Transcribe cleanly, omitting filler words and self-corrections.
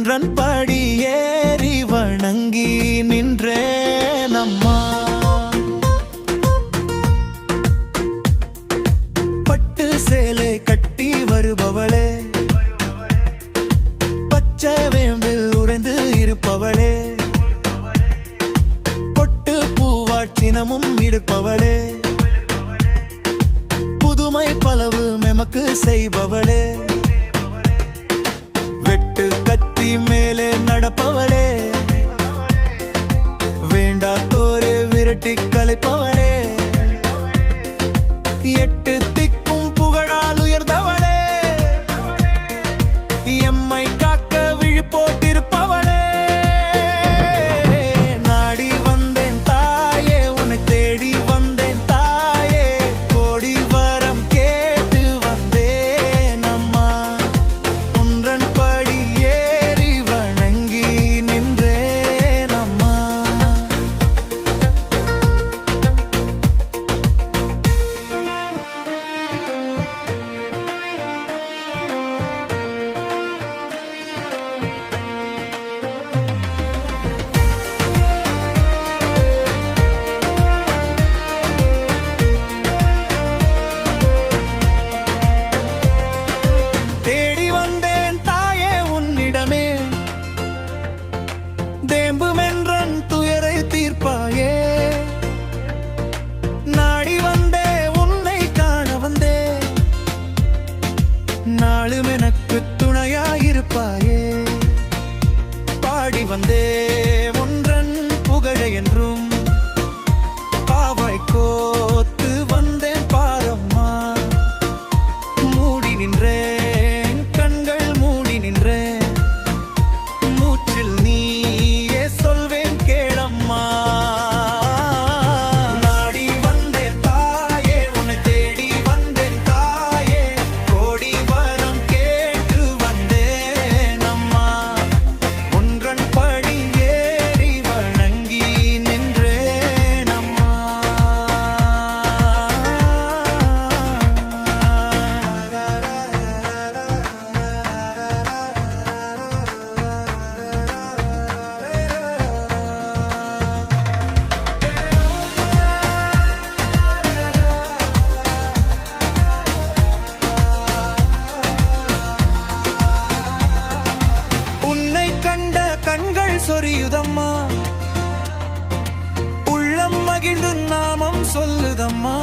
உன்றன் படி ஏறி வணங்கி நின்றேன் அம்மா. பட்டு சேலை கட்டி வருபவளே, பச்சை வேம்பில் உறைந்து இருப்பவளே, பொட்டு பூவாட்டினமும் இருப்பவளே, புதுமை பலவு மெமக்கு செய்பவளே, வெட்டு கத்தி மேலே நடப்பவளே, வேண்டாத்தோரே விரட்டி கலைப்பவளே, எட்டு திக்கும் புகழால் உயர்ந்தவளே, எம்மை காக்க விழி போட்டிருப்பவளே. நாடி வந்தேன் தாயே, உன்னை தேடி வந்தேன் தாயே, கோடி வரம் கேட்டு வந்தேன் அம்மா. உன்றன் படி ஏறி வணங்கி நின்றேன் அம்மா. தேடி வந்தேன் தாயே உன்னிடமே, தேம்புமென்றன் துயரை தீர்ப்பாயே. நாடி வந்தே உன்னை காண வந்தே, நாளும் எனக்கு துணையாயிருப்பாயே. பாடி வந்தே ஒன்றன் புகழ என்றும், பாவாய் கோத்து வந்தேன் பாரம்மா. மூடி நின்றேன் கண்கள் மூடி நின்றேன், மூச்சில் நீயே சொல்வேன் கேளம்மா. நாடி வந்தேன் தாயே, உன்னை தேடி வந்தேன் தாயே, கோடி வரம் கேட்டு வந்தேன் அம்மா. ஒன்றன் படி ஏறி வணங்கி நின்றேன் அம்மா. உன்னை கண்ட கண்கள் சொரியுதம்மா, உள்ளம் மகிழ்ந்து நாமம் சொல்லுதம்மா.